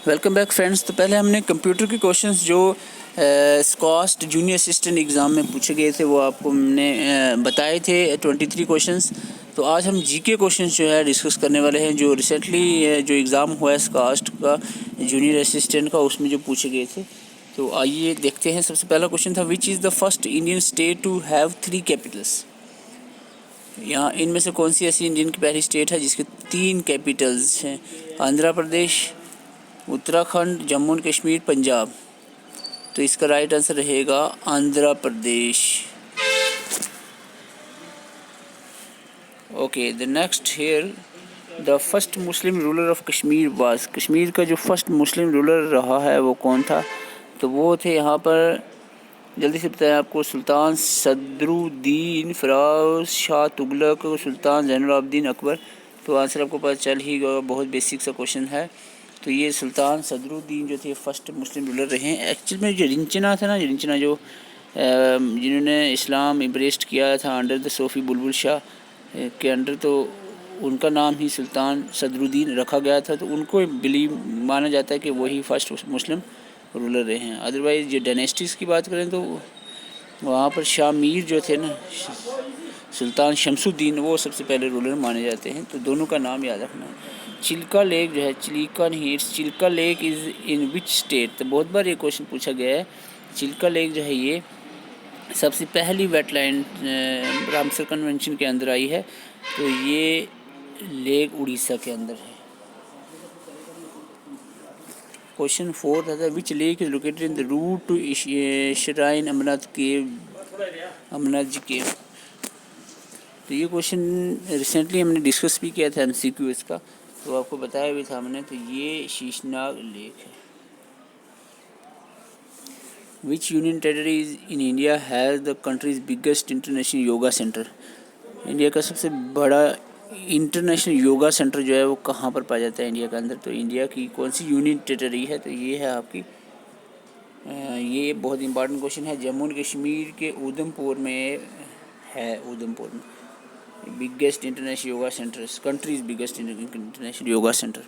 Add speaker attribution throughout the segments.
Speaker 1: Welcome back friends. तो पहले हमने कंप्यूटर के क्वेश्चंस जो स्कॉस्ट जूनियर असिस्टेंट एग्ज़ाम में पूछे गए थे वो आपको हमने बताए थे 23 क्वेश्चंस। तो आज हम जीके क्वेश्चंस जो है डिस्कस करने वाले हैं जो रिसेंटली जो एग्ज़ाम हुआ है स्कॉस्ट का जूनियर असिस्टेंट का, उसमें जो पूछे गए थे। तो आइए देखते हैं। सबसे पहला क्वेश्चन था, which is the first Indian state to have 3 capitals. यहाँ इनमें से कौन सी ऐसी इंडियन की पहली स्टेट है जिसके 3 कैपिटल्स हैं? आंध्र प्रदेश, उत्तराखंड, जम्मू एंड कश्मीर, पंजाब। तो इसका राइट आंसर रहेगा Andhra Pradesh. Okay, the next here, the first Muslim ruler of Kashmir was. Kashmir का जो फर्स्ट मुस्लिम रूलर रहा है वो कौन था? तो वो थे यहाँ पर, जल्दी से बताएं आपको, सुल्तान सदरुद्दीन फिरोज शाह तुगलक, सुल्तान ज़ैनुलाब्दीन अकबर। तो आंसर आपको पता चल ही गया, बहुत बेसिक सा क्वेश्चन है। तो ये सुल्तान सदरुद्दीन जो थे फर्स्ट मुस्लिम रूलर रहे हैं। एक्चुअल में जो रिंचना था ना, रिंचना जो जिन्होंने इस्लाम इम्ब्रेस्ट किया था अंडर द सोफ़ी बुलबुल शाह के अंडर, तो उनका नाम ही सुल्तान सदरुद्दीन रखा गया था। तो उनको बिलीव माना जाता है कि वही फर्स्ट मुस्लिम रूलर रहे हैं। अदरवाइज़ जो डायनेस्टीज़ की बात करें तो वहाँ पर शाह मीर जो थे ना, सुल्तान शमसुद्दीन, वो सबसे पहले रूलर माने जाते हैं। तो दोनों का नाम याद रखना है। चिल्का लेक जो है, चिल्का नहीं, it's Chilika lake is in which state. तो बहुत बार ये क्वेश्चन पूछा गया है। चिल्का लेक जो है ये सबसे पहली वेटलैंड रामसर कन्वेंशन के अंदर आई है। तो ये लेक उड़ीसा के अंदर है। क्वेश्चन 4 था, which lake is located in the route to shrine Amarnath cave, Amarnath ji cave. तो ये क्वेश्चन रिसेंटली हमने डिस्कस भी किया था MCQ इसका, तो आपको बताया भी था हमने। तो ये शीशनाग लेक है। विच union territory in India has the countries biggest international yoga centre. India का सबसे बड़ा इंटरनेशनल योगा सेंटर जो है वो कहाँ पर पाया जाता है इंडिया के अंदर? तो इंडिया की कौन सी यूनियन टेरिटरी है? तो ये है आपकी, ये बहुत इंपॉर्टेंट क्वेश्चन है। जम्मू एंड कश्मीर के उधमपुर में है, उधमपुर में biggest international yoga centre, country's biggest international yoga centre.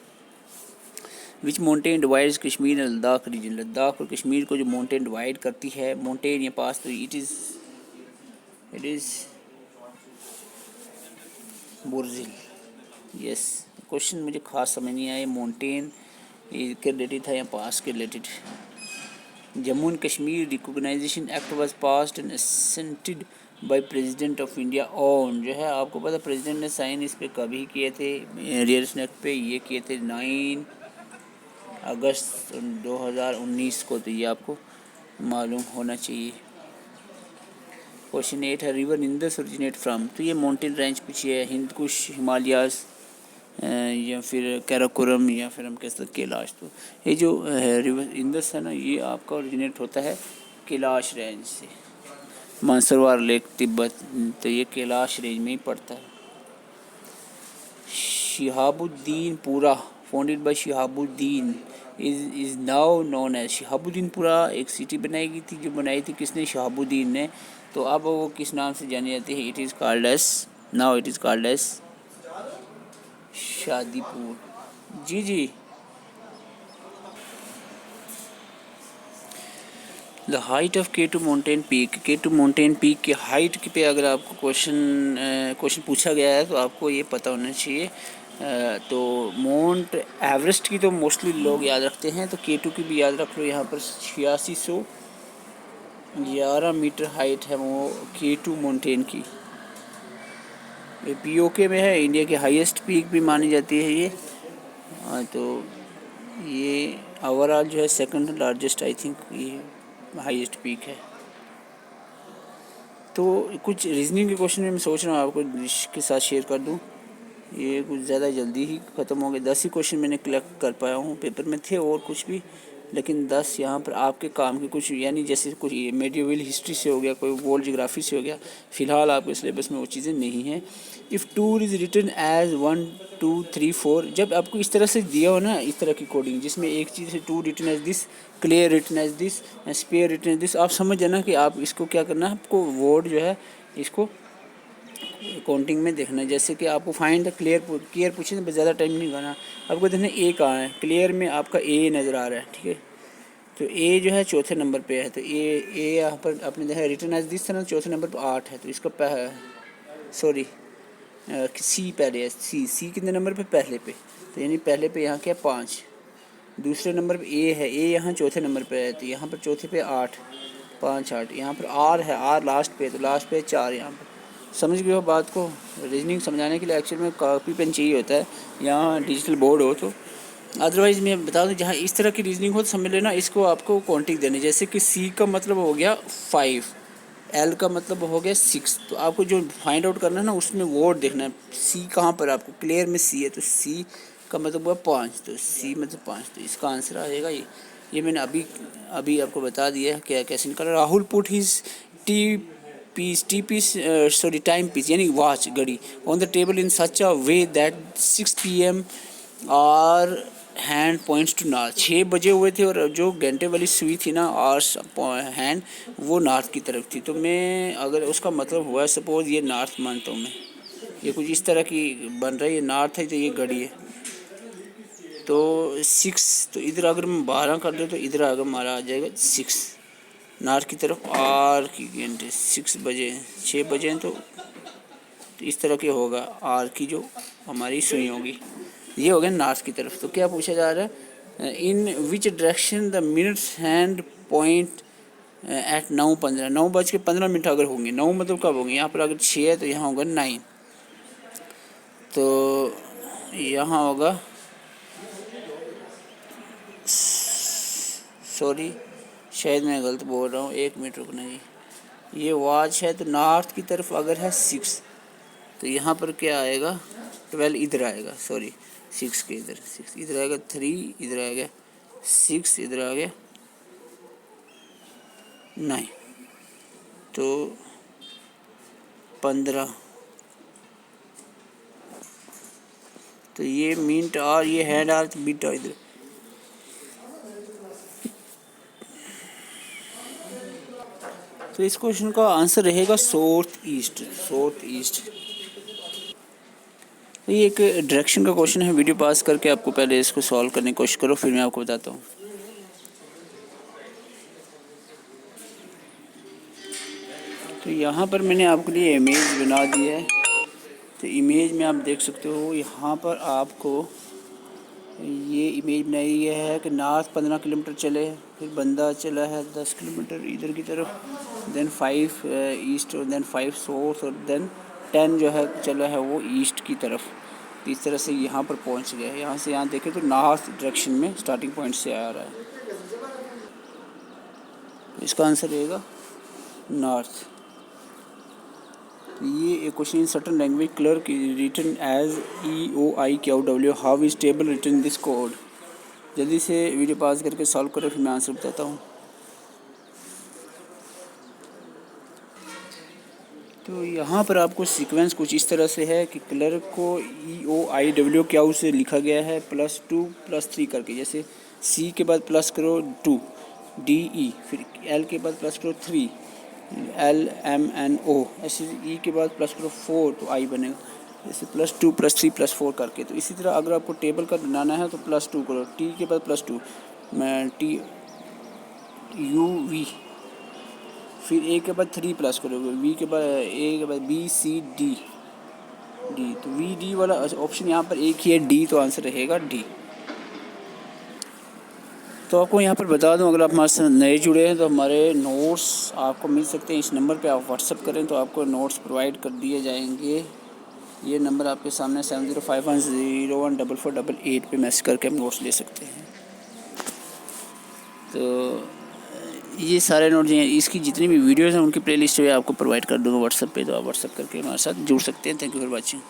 Speaker 1: Which mountain divides Kashmir and Ladakh region. Ladakh और कश्मीर को जो माउंटेन डिवाइड करती है, माउंटेन या पास, तो इट इज़ बुर्जिल। यस, क्वेश्चन मुझे खास समझ नहीं आया, माउंटेन के रिलेटेड था या पास के related. Jammu and Kashmir reorganisation act was passed and assented by president of India on. जो है आपको पता, प्रेसिडेंट ने साइन इस पे कभी किए थे, रियलिस्ट एक्ट पे ये किए थे 9 अगस्त 2019 को। तो ये आपको मालूम होना चाहिए। क्वेश्चन 8 है, रिवर इंदस ओरिजिनेट फ्रॉम। तो ये माउंटेन रेंज पूछी है, हिंदकुश, हिमालयास या फिर कैराकोरम या फिर हम कह सकते कैलाश। तो ये जो रिवर इंदस है ना, ये आपका ओरिजिनेट होता है कैलाश रेंज से, मानसरोवर लेक तिब्बत। तो ये कैलाश रेंज में ही पड़ता है। Shihabuddinpura, founded by Shihabuddin, is now known as. Shihabuddinpura एक सिटी बनाई गई थी, जो बनाई थी किसने? शिहाबुद्दीन ने। तो अब वो किस नाम से जानी जाती है? It is called as, now it is called as Shadipur. जी। The height of K2 mountain peak. K2 mountain peak की हाइट पे अगर आपको क्वेश्चन पूछा गया है तो आपको ये पता होना चाहिए। तो माउंट एवरेस्ट की तो मोस्टली लोग याद रखते हैं, तो K2 की भी याद रख लो। यहाँ पर 8611 मीटर हाइट है वो K2 माउंटेन की। ये POK में है, इंडिया की हाईएस्ट पीक भी मानी जाती है ये। तो ये ओवरऑल जो है सेकंड लार्जेस्ट, आई थिंक ये हाईएस्ट पीक है। तो कुछ रीजनिंग के क्वेश्चन में मैं सोच रहा हूँ आपको के साथ शेयर कर दूँ। ये कुछ ज़्यादा जल्दी ही ख़त्म हो गए। 10 ही क्वेश्चन मैंने कलेक्ट कर पाया हूँ। पेपर में थे और कुछ भी, लेकिन 10 यहाँ पर आपके काम के कुछ, यानी जैसे कुछ मेडिवल हिस्ट्री से हो गया, कोई वर्ल्ड जियोग्राफी से हो गया। फ़िलहाल आपके सिलेबस में वो चीज़ें नहीं हैं। If tour is written as 1 2 3 4, जब आपको इस तरह से दिया हो ना, इस तरह की कोडिंग जिसमें एक चीज़ है, two written as this, clear written as this, spare written as this, आप समझ जाना कि आप इसको क्या करना है। आपको वर्ड जो है इसको काउंटिंग में देखना है। जैसे कि आपको फाइंड द क्लियर पूछे तो ज़्यादा टाइम नहीं लगाना। आपको देखना ए कहाँ है, क्लियर में आपका ए नज़र आ रहा है, ठीक है। तो ए जो है चौथे नंबर पे है, तो ए यहाँ पर आपने देखा रिटर्न एज दिस तरह, चौथे नंबर पर 8 है, तो इसका सॉरी सी पहले है, सी कितने नंबर पे, पहले पे, तो यानी पहले पे यहाँ क्या 5। दूसरे नंबर पे ए है, ए यहाँ चौथे नंबर पे है, तो यहाँ पर चौथे पे 8, 5 8। यहाँ पर आर है, आर लास्ट पे, तो लास्ट पे 4 यहाँ पर। समझ गए हो बात को। रीजनिंग समझाने के लिए एक्चुअल में कॉपी पेन चाहिए होता है, यहाँ डिजिटल बोर्ड हो तो। अदरवाइज़ मैं बता दूँ जहाँ इस तरह की रीजनिंग हो तो समझ लेना इसको आपको काउंटिंग देनी। जैसे कि सी का मतलब हो गया 5, एल का मतलब हो गया 6, तो आपको जो फाइंड आउट करना है ना उसमें वर्ड देखना है। सी कहाँ पर आपको क्लियर में सी है, तो सी का मतलब हुआ 5, तो सी मतलब 5, तो इसका आंसर आ जाएगा ये मैंने अभी आपको बता दिया है क्या कैसे निकाला। Rahul put his tea piece sorry timepiece यानी वॉच घड़ी on the table in such a way that 6 PM और हैंड पॉइंट्स टू नॉर्थ। 6 बजे हुए थे और जो घंटे वाली सुई थी ना और हैंड वो नॉर्थ की तरफ थी। तो मैं अगर उसका मतलब हुआ सपोज ये नॉर्थ मानता हूँ मैं, ये कुछ इस तरह की बन रहा है, ये नॉर्थ है तो ये घड़ी है, तो 6, तो इधर अगर मैं 12 कर दूँ तो इधर अगर हमारा आ जाएगा 6 नॉर्थ की तरफ, आर की घंटे 6 बजे 6 बजे हैं, तो इस तरह के होगा आर की जो हमारी सुई होगी, ये हो गया नॉर्थ की तरफ। तो क्या पूछा जा रहा है, in which direction the minutes hand point at 9:15, 9:15 अगर होंगे, 9 मतलब कब होंगे, यहाँ पर अगर 6 है तो यहाँ होगा 9, तो यहाँ होगा सॉरी शायद मैं गलत बोल रहा हूँ, 1 मिनट रुकना जी। ये वॉच है तो नॉर्थ की तरफ अगर है 6, तो यहाँ पर क्या आएगा 12 इधर आएगा, सॉरी 6 के इधर 6 इधर आएगा, 3 इधर आएगा, 6 इधर आ गया, 9, तो 15, तो ये मिनट और ये हैंड आर तो बीटा इधर। तो इस क्वेश्चन का आंसर रहेगा साउथ ईस्ट। तो ये एक डायरेक्शन का क्वेश्चन है, वीडियो पास करके आपको पहले इसको सॉल्व करने की कोशिश करो, फिर मैं आपको बताता हूँ। तो यहाँ पर मैंने आपके लिए इमेज बना दी है, तो इमेज में आप देख सकते हो यहाँ पर आपको ये इमेज बनाई है कि नॉर्थ 15 किलोमीटर चले, फिर बंदा चला है 10 किलोमीटर इधर की तरफ, देन 5 ईस्ट और देन 5 साउथ और देन 10 जो है चला है वो ईस्ट की तरफ। इस तरह से यहाँ पर पहुँच गया है। यहाँ से यहाँ देखें तो नॉर्थ डायरेक्शन में स्टार्टिंग पॉइंट से आ रहा है, इसका आंसर रहेगा नॉर्थ। ये एक question in certain language clerk written as EOIQW how is table written this code. जल्दी से वीडियो पास करके सॉल्व करो, फिर मैं आंसर बताता हूँ। तो यहाँ पर आपको सीक्वेंस कुछ इस तरह से है कि क्लर्क को EOIWQ से लिखा गया है +2 +3 करके। जैसे C के बाद प्लस करो 2 DE, फिर L के बाद प्लस करो 3 LMNO, ऐसे E के बाद प्लस करो 4 तो I बनेगा। जैसे +2 +3 +4 करके। तो इसी तरह अगर आपको टेबल का बनाना है तो +2 करो, T के बाद +2 TUV, फिर A के बाद 3 प्लस करोगे, V के बाद A के बाद BCD D, तो VD वाला ऑप्शन यहाँ पर एक ही है D, तो आंसर रहेगा D। तो आपको यहाँ पर बता दूँ, अगर आप हमारे साथ नए जुड़े हैं तो हमारे नोट्स आपको मिल सकते हैं इस नंबर पे। आप व्हाट्सअप करें तो आपको नोट्स प्रोवाइड कर दिए जाएंगे। ये नंबर आपके सामने 7051014488 पे मैसेज करके हम नोट्स ले सकते हैं। तो ये सारे नोट्स हैं, इसकी जितनी भी वीडियोज़ हैं उनकी प्लेलिस्ट जो है आपको प्रोवाइड कर दूँगा व्हाट्सएप पे, तो आप व्हाट्सएप करके हमारे साथ जुड़ सकते हैं। Thank you for watching.